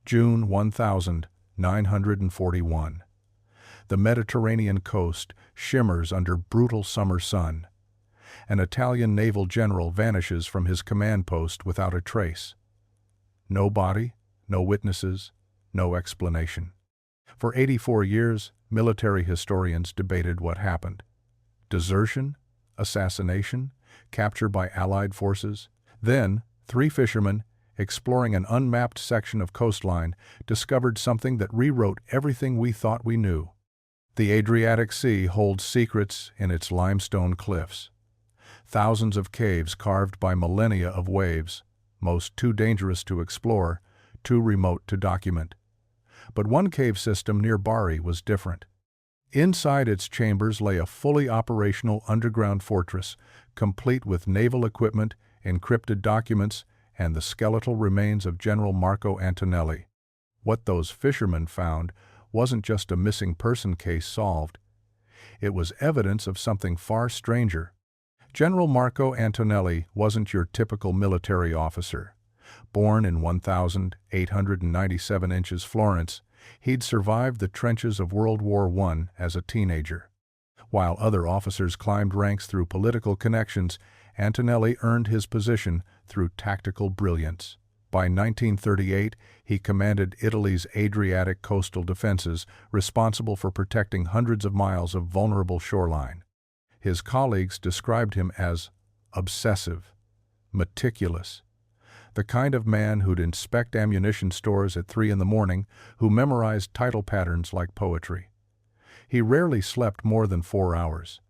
June 1941. The Mediterranean coast shimmers under brutal summer sun. An Italian naval general vanishes from his command post without a trace. No body, no witnesses, no explanation. For 84 years, military historians debated what happened. Desertion? Assassination? Capture by Allied forces? Then, 3 fishermen, exploring an unmapped section of coastline, discovered something that rewrote everything we thought we knew. The Adriatic Sea holds secrets in its limestone cliffs. Thousands of caves carved by millennia of waves, most too dangerous to explore, too remote to document. But one cave system near Bari was different. Inside its chambers lay a fully operational underground fortress, complete with naval equipment, encrypted documents, and the skeletal remains of General Marco Antonelli. What those fishermen found wasn't just a missing person case solved. It was evidence of something far stranger. General Marco Antonelli wasn't your typical military officer. Born in 1897 Florence, he'd survived the trenches of World War I as a teenager. While other officers climbed ranks through political connections, Antonelli earned his position through tactical brilliance. By 1938, he commanded Italy's Adriatic coastal defenses, responsible for protecting hundreds of miles of vulnerable shoreline. His colleagues described him as obsessive, meticulous, the kind of man who'd inspect ammunition stores at 3 a.m, who memorized title patterns like poetry. He rarely slept more than 4 hours.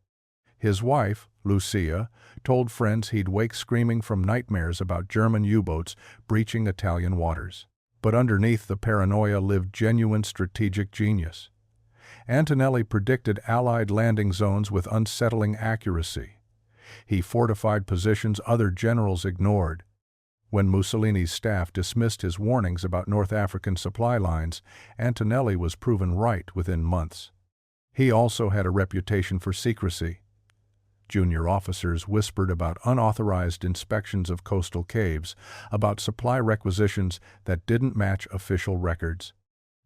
His wife, Lucia, told friends he'd wake screaming from nightmares about German U-boats breaching Italian waters. But underneath the paranoia lived genuine strategic genius. Antonelli predicted Allied landing zones with unsettling accuracy. He fortified positions other generals ignored. When Mussolini's staff dismissed his warnings about North African supply lines, Antonelli was proven right within months. He also had a reputation for secrecy. Junior officers whispered about unauthorized inspections of coastal caves, about supply requisitions that didn't match official records.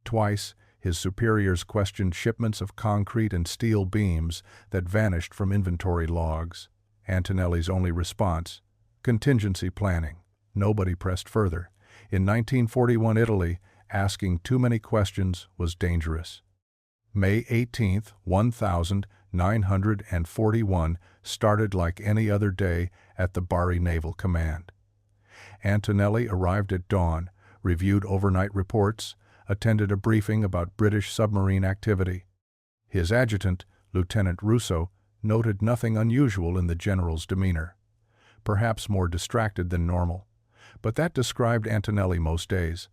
Twice, his superiors questioned shipments of concrete and steel beams that vanished from inventory logs. Antonelli's only response: contingency planning. Nobody pressed further. In 1941 Italy, asking too many questions was dangerous. May 18, 1941 started like any other day at the Bari Naval Command. Antonelli arrived at dawn, reviewed overnight reports, attended a briefing about British submarine activity. His adjutant, Lieutenant Russo, noted nothing unusual in the general's demeanor. Perhaps more distracted than normal. But that described Antonelli most days.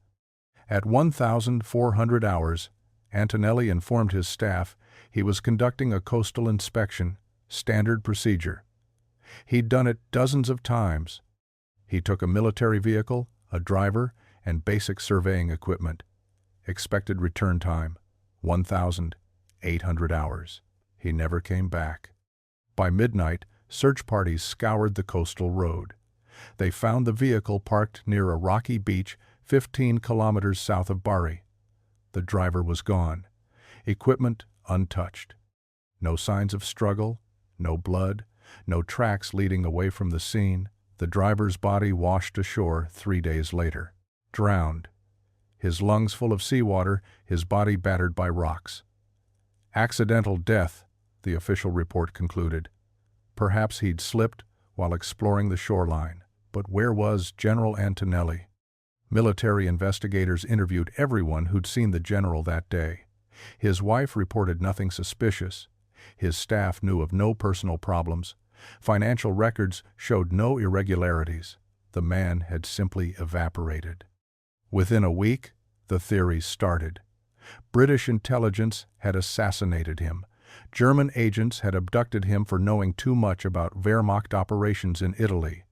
At 1,400 hours, Antonelli informed his staff he was conducting a coastal inspection, standard procedure. He'd done it dozens of times. He took a military vehicle, a driver, and basic surveying equipment. Expected return time: 1,800 hours. He never came back. By midnight, search parties scoured the coastal road. They found the vehicle parked near a rocky beach 15 kilometers south of Bari. The driver was gone. Equipment untouched. No signs of struggle, no blood, no tracks leading away from the scene. The driver's body washed ashore 3 days later. Drowned. His lungs full of seawater, his body battered by rocks. Accidental death, the official report concluded. Perhaps he'd slipped while exploring the shoreline. But where was General Antonelli? Military investigators interviewed everyone who'd seen the general that day. His wife reported nothing suspicious. His staff knew of no personal problems. Financial records showed no irregularities. The man had simply evaporated. Within a week, the theories started. British intelligence had assassinated him. German agents had abducted him for knowing too much about Wehrmacht operations in Italy.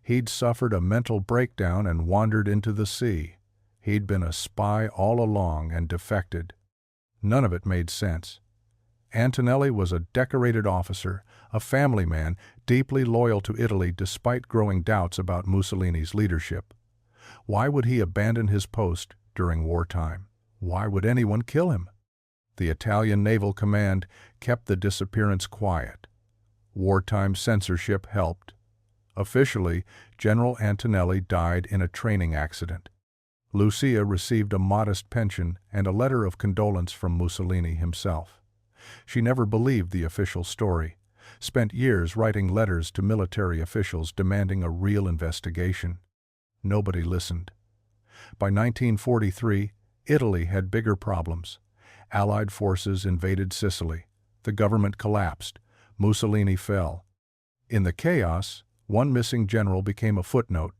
He'd suffered a mental breakdown and wandered into the sea. He'd been a spy all along and defected. None of it made sense. Antonelli was a decorated officer, a family man, deeply loyal to Italy despite growing doubts about Mussolini's leadership. Why would he abandon his post during wartime. Why would anyone kill him? The Italian Naval Command kept the disappearance quiet. Wartime censorship helped. Officially, General Antonelli died in a training accident. Lucia received a modest pension and a letter of condolence from Mussolini himself. She never believed the official story, spent years writing letters to military officials demanding a real investigation. Nobody listened. By 1943, Italy had bigger problems. Allied forces invaded Sicily. The government collapsed. Mussolini fell. In the chaos, one missing general became a footnote,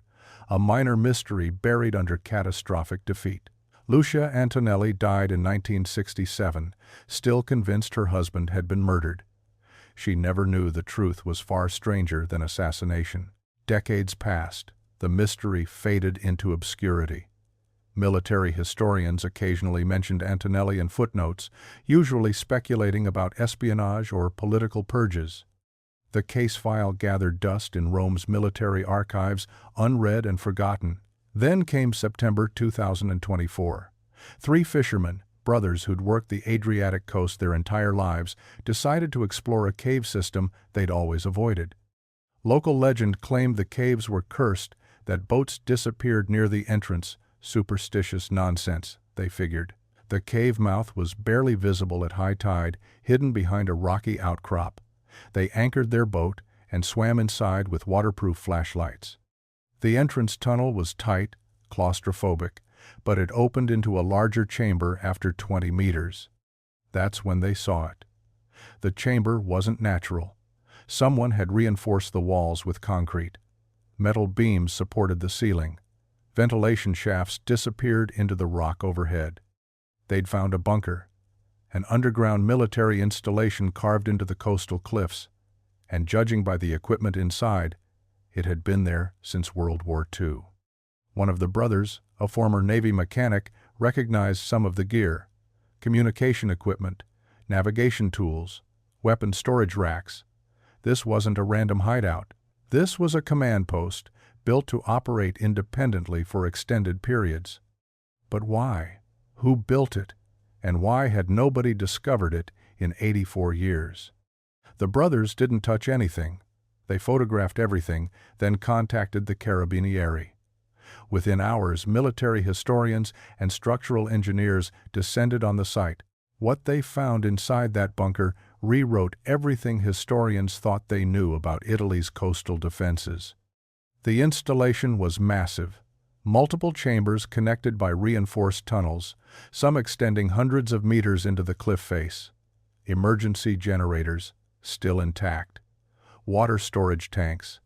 a minor mystery buried under catastrophic defeat. Lucia Antonelli died in 1967, still convinced her husband had been murdered. She never knew the truth was far stranger than assassination. Decades passed. The mystery faded into obscurity. Military historians occasionally mentioned Antonelli in footnotes, usually speculating about espionage or political purges. The case file gathered dust in Rome's military archives, unread and forgotten. Then came September 2024. 3 fishermen, brothers who'd worked the Adriatic coast their entire lives, decided to explore a cave system they'd always avoided. Local legend claimed the caves were cursed, that boats disappeared near the entrance. Superstitious nonsense, they figured. The cave mouth was barely visible at high tide, hidden behind a rocky outcrop. They anchored their boat and swam inside with waterproof flashlights. The entrance tunnel was tight, claustrophobic, but it opened into a larger chamber after 20 meters. That's when they saw it. The chamber wasn't natural. Someone had reinforced the walls with concrete. Metal beams supported the ceiling. Ventilation shafts disappeared into the rock overhead. They'd found a bunker, an underground military installation carved into the coastal cliffs, and judging by the equipment inside, it had been there since World War II. One of the brothers, a former Navy mechanic, recognized some of the gear: communication equipment, navigation tools, weapon storage racks. This wasn't a random hideout. This was a command post, built to operate independently for extended periods. But why? Who built it? And why had nobody discovered it in 84 years? The brothers didn't touch anything. They photographed everything, then contacted the Carabinieri. Within hours, military historians and structural engineers descended on the site. What they found inside that bunker rewrote everything historians thought they knew about Italy's coastal defenses. The installation was massive. Multiple chambers connected by reinforced tunnels, some extending hundreds of meters into the cliff face. Emergency generators, still intact. Water storage tanks.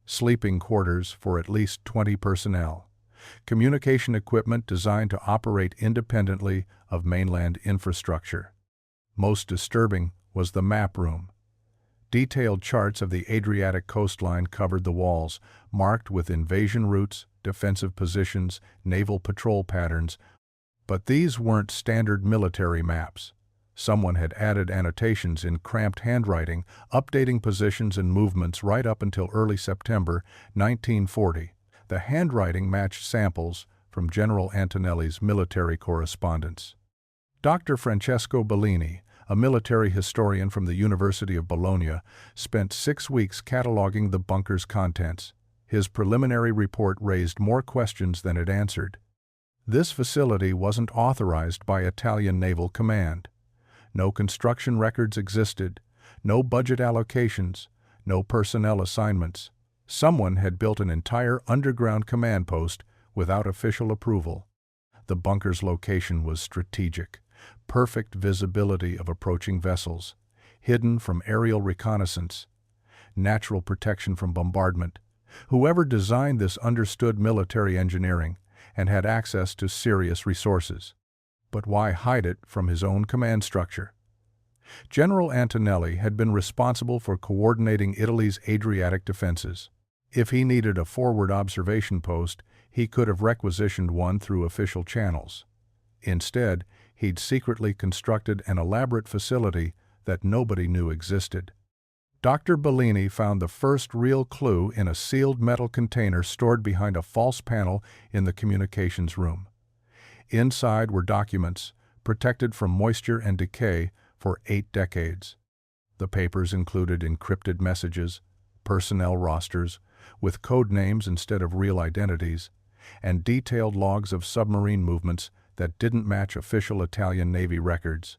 Sleeping quarters for at least 20 personnel. Communication equipment designed to operate independently of mainland infrastructure. Most disturbing was the map room. Detailed charts of the Adriatic coastline covered the walls, marked with invasion routes, defensive positions, naval patrol patterns. But these weren't standard military maps. Someone had added annotations in cramped handwriting, updating positions and movements right up until early September 1940. The handwriting matched samples from General Antonelli's military correspondence. Dr. Francesco Bellini, a military historian from the University of Bologna, spent 6 weeks cataloging the bunker's contents. His preliminary report raised more questions than it answered. This facility wasn't authorized by Italian Naval Command. No construction records existed, no budget allocations, no personnel assignments. Someone had built an entire underground command post without official approval. The bunker's location was strategic. Perfect visibility of approaching vessels, hidden from aerial reconnaissance, natural protection from bombardment. Whoever designed this understood military engineering and had access to serious resources. But why hide it from his own command structure? General Antonelli had been responsible for coordinating Italy's Adriatic defenses. If he needed a forward observation post, he could have requisitioned one through official channels. Instead, he'd secretly constructed an elaborate facility that nobody knew existed. Dr. Bellini found the first real clue in a sealed metal container stored behind a false panel in the communications room. Inside were documents, protected from moisture and decay for 8 decades. The papers included encrypted messages, personnel rosters, with code names instead of real identities, and detailed logs of submarine movements that didn't match official Italian Navy records.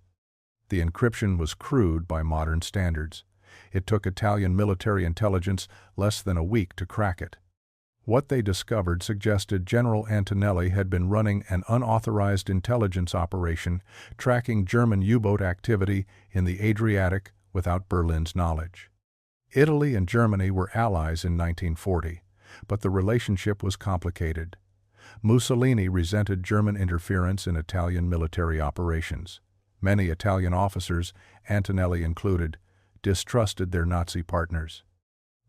The encryption was crude by modern standards. It took Italian military intelligence less than a week to crack it. What they discovered suggested General Antonelli had been running an unauthorized intelligence operation tracking German U-boat activity in the Adriatic without Berlin's knowledge. Italy and Germany were allies in 1940, but the relationship was complicated. Mussolini resented German interference in Italian military operations. Many Italian officers, Antonelli included, distrusted their Nazi partners.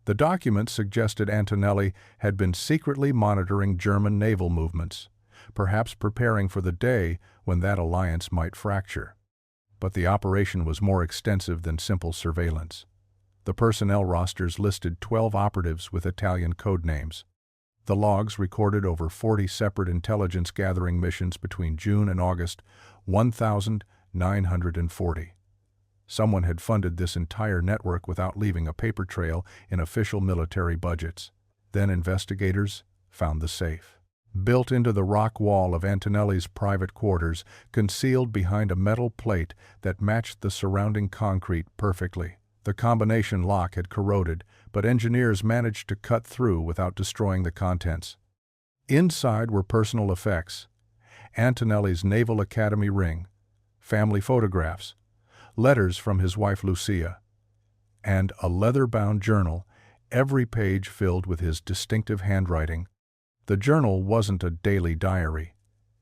The documents suggested Antonelli had been secretly monitoring German naval movements, perhaps preparing for the day when that alliance might fracture. But the operation was more extensive than simple surveillance. The personnel rosters listed 12 operatives with Italian code names. The logs recorded over 40 separate intelligence-gathering missions between June and August, 1,940. Someone had funded this entire network without leaving a paper trail in official military budgets. Then investigators found the safe. Built into the rock wall of Antonelli's private quarters, concealed behind a metal plate that matched the surrounding concrete perfectly. The combination lock had corroded, but engineers managed to cut through without destroying the contents. Inside were personal effects, Antonelli's Naval Academy ring, family photographs, letters from his wife Lucia, and a leather-bound journal, every page filled with his distinctive handwriting. The journal wasn't a daily diary.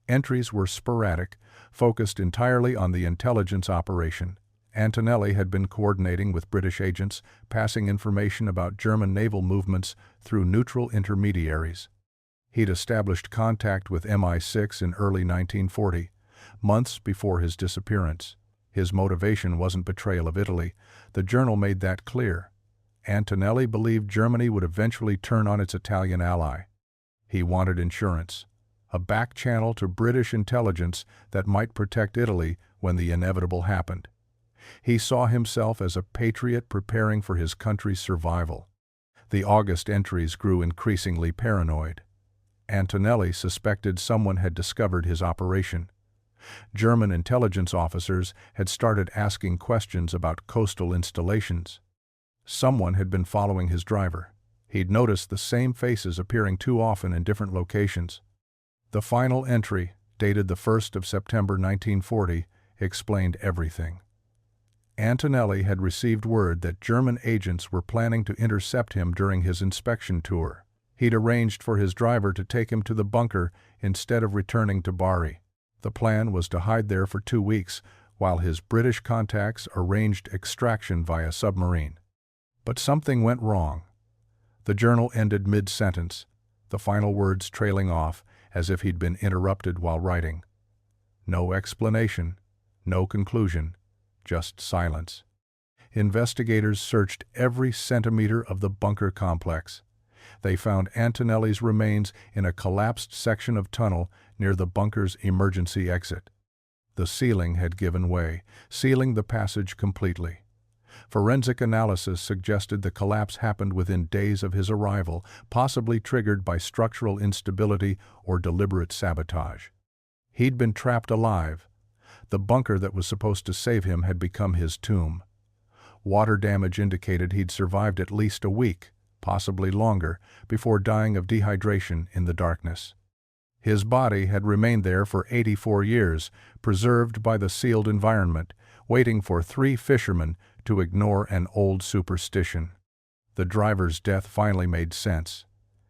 Entries were sporadic, focused entirely on the intelligence operation. Antonelli had been coordinating with British agents, passing information about German naval movements through neutral intermediaries. He'd established contact with MI6 in early 1940, months before his disappearance. His motivation wasn't betrayal of Italy. The journal made that clear. Antonelli believed Germany would eventually turn on its Italian ally. He wanted insurance, a back channel to British intelligence that might protect Italy when the inevitable happened. He saw himself as a patriot preparing for his country's survival. The August entries grew increasingly paranoid. Antonelli suspected someone had discovered his operation. German intelligence officers had started asking questions about coastal installations. Someone had been following his driver. He'd noticed the same faces appearing too often in different locations. The final entry, dated the 1st of September 1940, explained everything. Antonelli had received word that German agents were planning to intercept him during his inspection tour. He'd arranged for his driver to take him to the bunker instead of returning to Bari. The plan was to hide there for 2 weeks while his British contacts arranged extraction via submarine. But something went wrong. The journal ended mid-sentence, the final words trailing off as if he'd been interrupted while writing. No explanation, no conclusion, just silence. Investigators searched every centimeter of the bunker complex. They found Antonelli's remains in a collapsed section of tunnel near the bunker's emergency exit. The ceiling had given way, sealing the passage completely. Forensic analysis suggested the collapse happened within days of his arrival, possibly triggered by structural instability or deliberate sabotage. He'd been trapped alive. The bunker that was supposed to save him had become his tomb. Water damage indicated he'd survived at least a week, possibly longer, before dying of dehydration in the darkness. His body had remained there for 84 years, preserved by the sealed environment, waiting for 3 fishermen to ignore an old superstition. The driver's death finally made sense.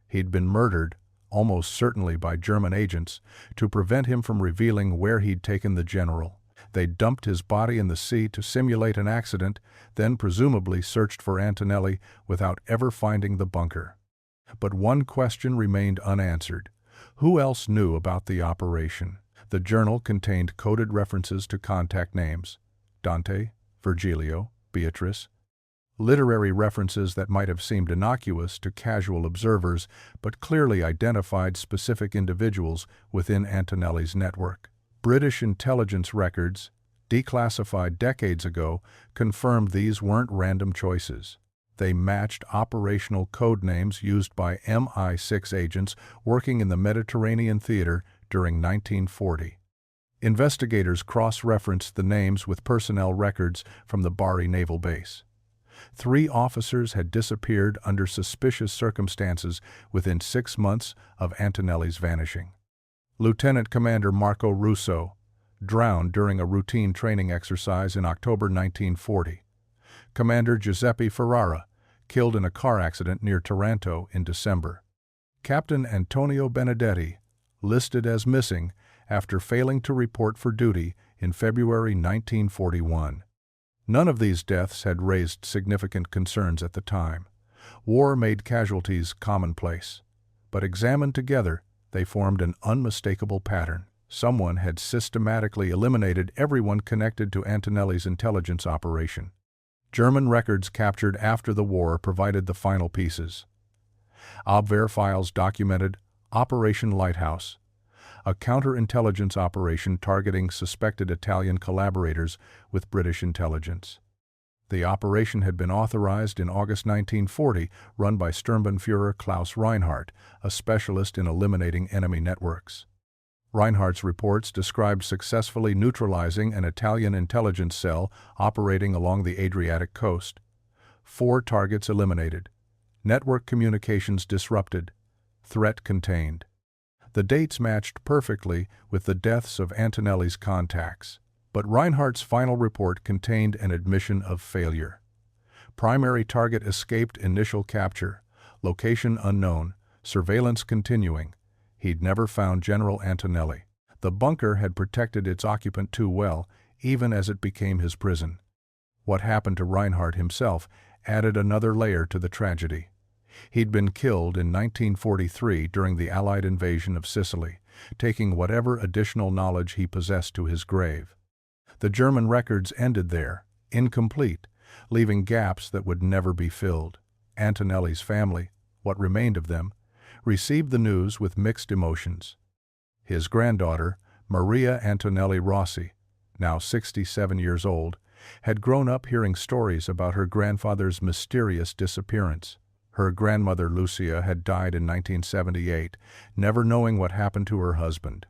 He'd been murdered, almost certainly by German agents, to prevent him from revealing where he'd taken the general. They dumped his body in the sea to simulate an accident, then presumably searched for Antonelli without ever finding the bunker. But one question remained unanswered. Who else knew about the operation? The journal contained coded references to contact names: Dante, Virgilio, Beatrice. Literary references that might have seemed innocuous to casual observers but clearly identified specific individuals within Antonelli's network. British intelligence records, declassified decades ago, confirmed these weren't random choices. They matched operational code names used by MI6 agents working in the Mediterranean theater during 1940. Investigators cross-referenced the names with personnel records from the Bari naval base. 3 officers had disappeared under suspicious circumstances within 6 months of Antonelli's vanishing. Lieutenant Commander Marco Russo drowned during a routine training exercise in October 1940. Commander Giuseppe Ferrara killed in a car accident near Taranto in December. Captain Antonio Benedetti listed as missing after failing to report for duty in February 1941. None of these deaths had raised significant concerns at the time. War made casualties commonplace. But examined together, they formed an unmistakable pattern. Someone had systematically eliminated everyone connected to Antonelli's intelligence operation. German records captured after the war provided the final pieces. Abwehr files documented Operation Lighthouse, a counterintelligence operation targeting suspected Italian collaborators with British intelligence. The operation had been authorized in August 1940, run by Sturmbannführer Klaus Reinhardt, a specialist in eliminating enemy networks. Reinhardt's reports described successfully neutralizing an Italian intelligence cell operating along the Adriatic coast. 4 targets eliminated. Network communications disrupted. Threat contained. The dates matched perfectly with the deaths of Antonelli's contacts, but Reinhardt's final report contained an admission of failure. Primary target escaped initial capture, location unknown, surveillance continuing. He'd never found General Antonelli. The bunker had protected its occupant too well, even as it became his prison. What happened to Reinhardt himself added another layer to the tragedy. He'd been killed in 1943 during the Allied invasion of Sicily, taking whatever additional knowledge he possessed to his grave. The German records ended there, incomplete, leaving gaps that would never be filled. Antonelli's family, what remained of them, received the news with mixed emotions. His granddaughter, Maria Antonelli Rossi, now 67 years old, had grown up hearing stories about her grandfather's mysterious disappearance. Her grandmother Lucia had died in 1978, never knowing what happened to her husband.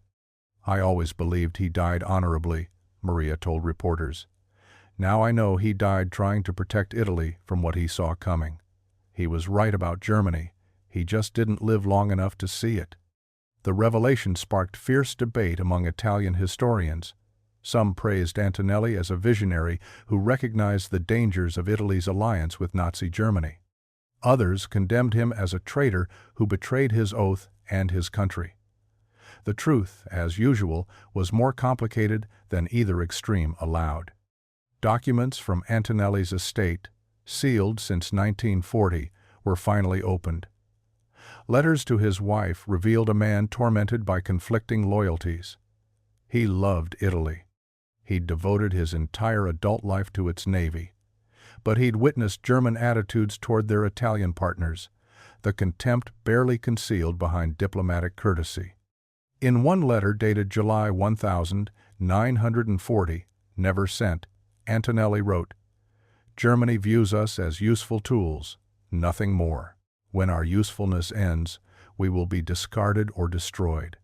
"I always believed he died honorably," Maria told reporters. "Now I know he died trying to protect Italy from what he saw coming. He was right about Germany. He just didn't live long enough to see it." The revelation sparked fierce debate among Italian historians. Some praised Antonelli as a visionary who recognized the dangers of Italy's alliance with Nazi Germany. Others condemned him as a traitor who betrayed his oath and his country. The truth, as usual, was more complicated than either extreme allowed. Documents from Antonelli's estate, sealed since 1940, were finally opened. Letters to his wife revealed a man tormented by conflicting loyalties. He loved Italy. He'd devoted his entire adult life to its navy. But he'd witnessed German attitudes toward their Italian partners, the contempt barely concealed behind diplomatic courtesy. In one letter dated July 1940, never sent, Antonelli wrote, "Germany views us as useful tools, nothing more. When our usefulness ends, we will be discarded or destroyed.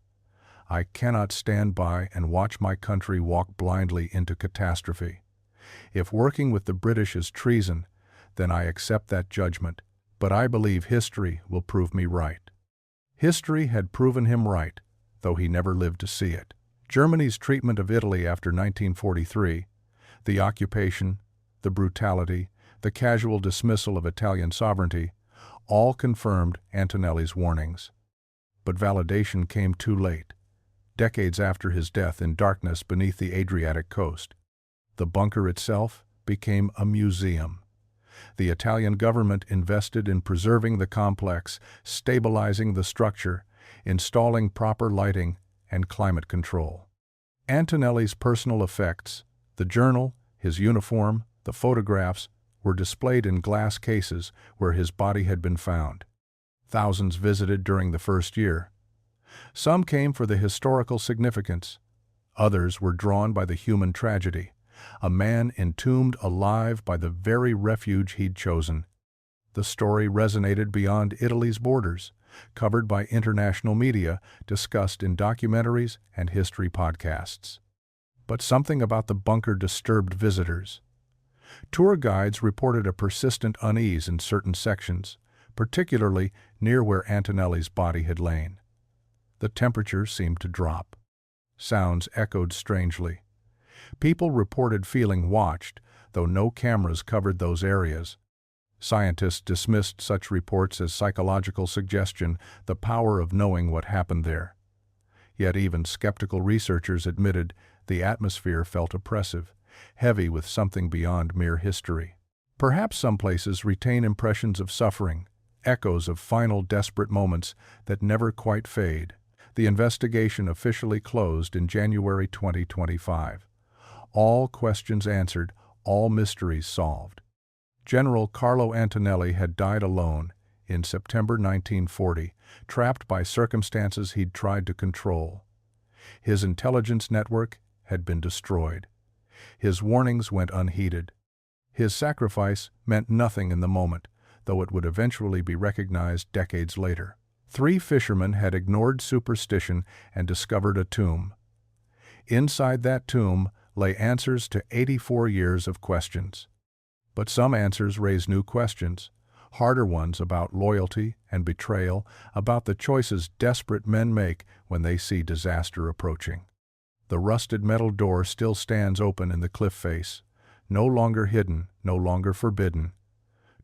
I cannot stand by and watch my country walk blindly into catastrophe. If working with the British is treason, then I accept that judgment, but I believe history will prove me right." History had proven him right, though he never lived to see it. Germany's treatment of Italy after 1943, the occupation, the brutality, the casual dismissal of Italian sovereignty, all confirmed Antonelli's warnings. But validation came too late, decades after his death in darkness beneath the Adriatic coast. The bunker itself became a museum. The Italian government invested in preserving the complex, stabilizing the structure, installing proper lighting and climate control. Antonelli's personal effects, the journal, his uniform, the photographs, were displayed in glass cases where his body had been found. Thousands visited during the first year. Some came for the historical significance. Others were drawn by the human tragedy, a man entombed alive by the very refuge he'd chosen. The story resonated beyond Italy's borders, covered by international media, discussed in documentaries and history podcasts. But something about the bunker disturbed visitors. Tour guides reported a persistent unease in certain sections, particularly near where Antonelli's body had lain. The temperature seemed to drop. Sounds echoed strangely. People reported feeling watched, though no cameras covered those areas. Scientists dismissed such reports as psychological suggestion, the power of knowing what happened there. Yet even skeptical researchers admitted the atmosphere felt oppressive, heavy with something beyond mere history. Perhaps some places retain impressions of suffering, echoes of final desperate moments that never quite fade. The investigation officially closed in January 2025. All questions answered, all mysteries solved. General Carlo Antonelli had died alone in September 1940, trapped by circumstances he'd tried to control. His intelligence network had been destroyed. His warnings went unheeded. His sacrifice meant nothing in the moment, though it would eventually be recognized decades later. 3 fishermen had ignored superstition and discovered a tomb. Inside that tomb lay answers to 84 years of questions. But some answers raise new questions, harder ones about loyalty and betrayal, about the choices desperate men make when they see disaster approaching. The rusted metal door still stands open in the cliff face, no longer hidden, no longer forbidden.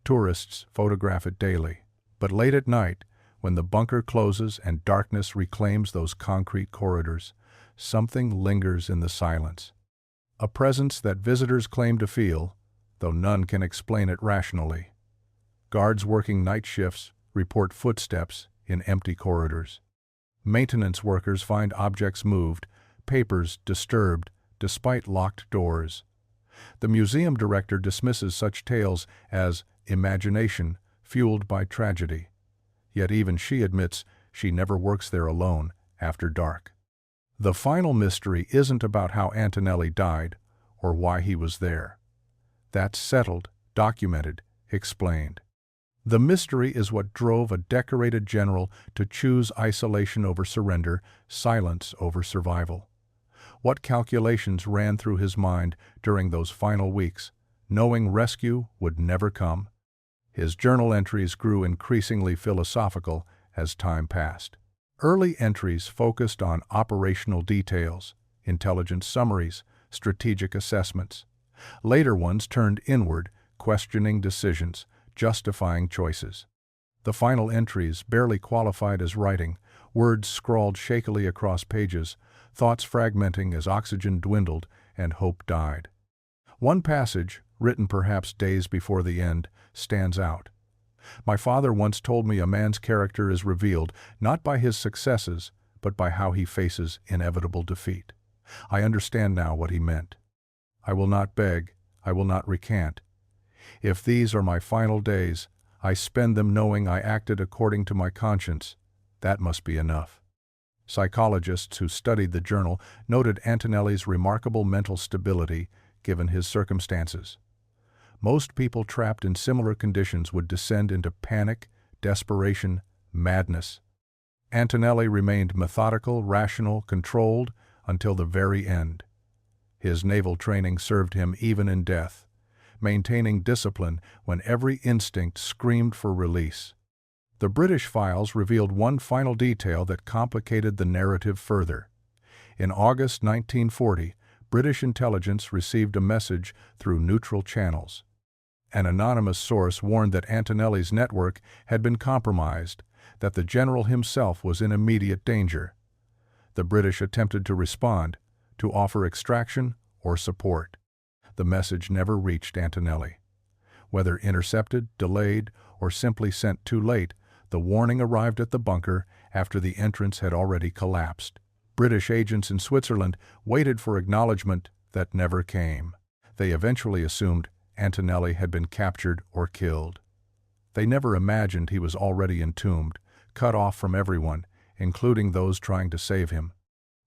Tourists photograph it daily. But late at night, when the bunker closes and darkness reclaims those concrete corridors, something lingers in the silence. A presence that visitors claim to feel, though none can explain it rationally. Guards working night shifts report footsteps in empty corridors. Maintenance workers find objects moved, papers disturbed, despite locked doors. The museum director dismisses such tales as imagination fueled by tragedy. Yet even she admits she never works there alone after dark. The final mystery isn't about how Antonelli died or why he was there. That's settled, documented, explained. The mystery is what drove a decorated general to choose isolation over surrender, silence over survival. What calculations ran through his mind during those final weeks, knowing rescue would never come? His journal entries grew increasingly philosophical as time passed. Early entries focused on operational details, intelligence summaries, strategic assessments. Later ones turned inward, questioning decisions, justifying choices. The final entries barely qualified as writing, words scrawled shakily across pages, thoughts fragmenting as oxygen dwindled and hope died. One passage, written perhaps days before the end, stands out. My father once told me a man's character is revealed not by his successes, but by how he faces inevitable defeat. I understand now what he meant. I will not beg, I will not recant. If these are my final days, I spend them knowing I acted according to my conscience. That must be enough. Psychologists who studied the journal noted Antonelli's remarkable mental stability given his circumstances. Most people trapped in similar conditions would descend into panic, desperation, madness. Antonelli remained methodical, rational, controlled until the very end. His naval training served him even in death, maintaining discipline when every instinct screamed for release. The British files revealed one final detail that complicated the narrative further. In August 1940, British intelligence received a message through neutral channels. An anonymous source warned that Antonelli's network had been compromised, that the general himself was in immediate danger. The British attempted to respond, to offer extraction or support. The message never reached Antonelli. Whether intercepted, delayed, or simply sent too late, the warning arrived at the bunker after the entrance had already collapsed. British agents in Switzerland waited for acknowledgement that never came. They eventually assumed Antonelli had been captured or killed. They never imagined he was already entombed, cut off from everyone, including those trying to save him.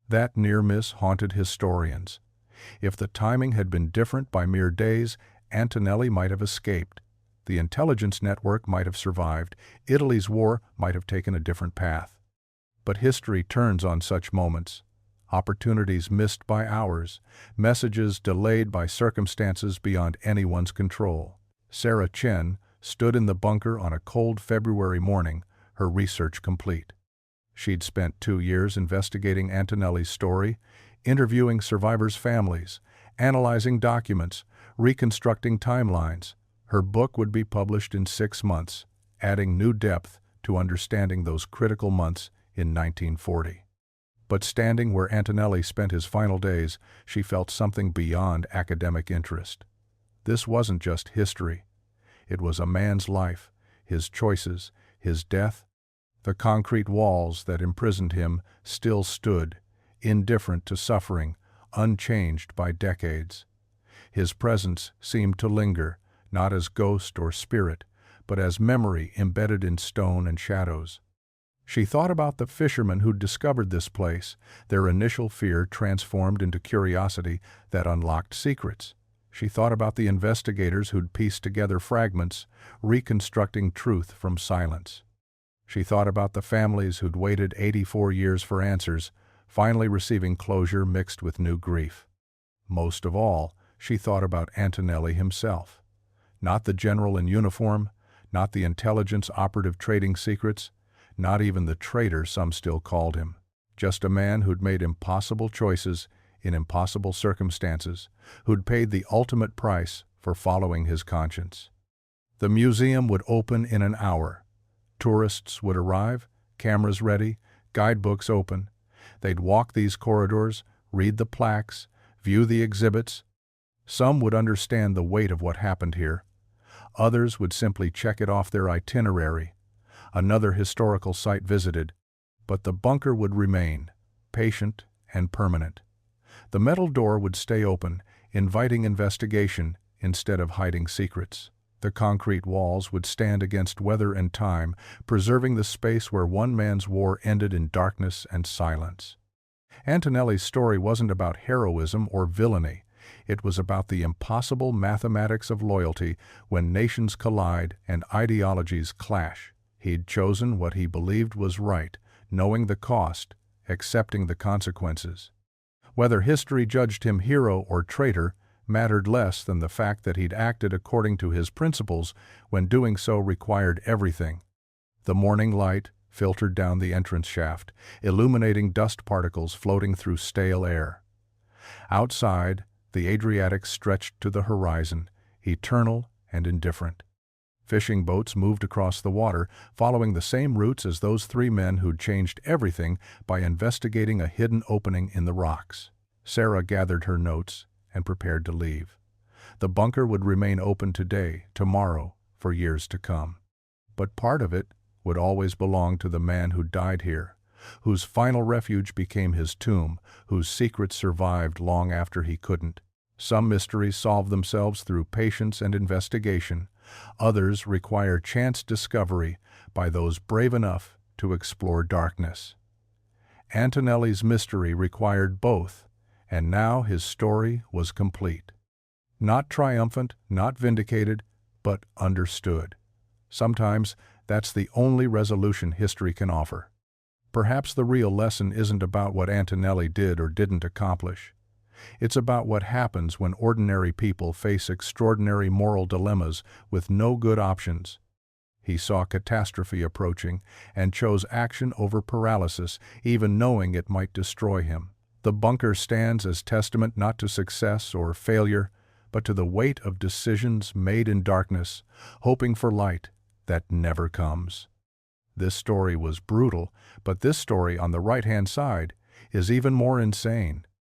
That near miss haunted historians. If the timing had been different by mere days, Antonelli might have escaped. The intelligence network might have survived. Italy's war might have taken a different path. But history turns on such moments. Opportunities missed by hours, messages delayed by circumstances beyond anyone's control. Sarah Chen stood in the bunker on a cold February morning, her research complete. She'd spent 2 years investigating Antonelli's story, interviewing survivors' families, analyzing documents, reconstructing timelines. Her book would be published in 6 months, adding new depth to understanding those critical months in 1940. But standing where Antonelli spent his final days, she felt something beyond academic interest. This wasn't just history. It was a man's life, his choices, his death. The concrete walls that imprisoned him still stood, indifferent to suffering, unchanged by decades. His presence seemed to linger, not as ghost or spirit, but as memory embedded in stone and shadows. She thought about the fishermen who'd discovered this place, their initial fear transformed into curiosity that unlocked secrets. She thought about the investigators who'd pieced together fragments, reconstructing truth from silence. She thought about the families who'd waited 84 years for answers, finally receiving closure mixed with new grief. Most of all, she thought about Antonelli himself. Not the general in uniform, not the intelligence operative trading secrets, not even the traitor some still called him. Just a man who'd made impossible choices in impossible circumstances, who'd paid the ultimate price for following his conscience. The museum would open in an hour. Tourists would arrive, cameras ready, guidebooks open. They'd walk these corridors, read the plaques, view the exhibits. Some would understand the weight of what happened here. Others would simply check it off their itinerary. Another historical site visited, but the bunker would remain, patient and permanent. The metal door would stay open, inviting investigation instead of hiding secrets. The concrete walls would stand against weather and time, preserving the space where one man's war ended in darkness and silence. Antonelli's story wasn't about heroism or villainy. It was about the impossible mathematics of loyalty when nations collide and ideologies clash. He'd chosen what he believed was right, knowing the cost, accepting the consequences. Whether history judged him hero or traitor mattered less than the fact that he'd acted according to his principles when doing so required everything. The morning light filtered down the entrance shaft, illuminating dust particles floating through stale air. Outside, the Adriatic stretched to the horizon, eternal and indifferent. Fishing boats moved across the water, following the same routes as those 3 men who'd changed everything by investigating a hidden opening in the rocks. Sarah gathered her notes and prepared to leave. The bunker would remain open today, tomorrow, for years to come. But part of it would always belong to the man who died here, whose final refuge became his tomb, whose secrets survived long after he couldn't. Some mysteries solve themselves through patience and investigation. Others require chance discovery by those brave enough to explore darkness. Antonelli's mystery required both, and now his story was complete. Not triumphant, not vindicated, but understood. Sometimes that's the only resolution history can offer. Perhaps the real lesson isn't about what Antonelli did or didn't accomplish. It's about what happens when ordinary people face extraordinary moral dilemmas with no good options. He saw catastrophe approaching and chose action over paralysis, even knowing it might destroy him. The bunker stands as testament not to success or failure, but to the weight of decisions made in darkness, hoping for light that never comes. This story was brutal, but this story on the right-hand side is even more insane.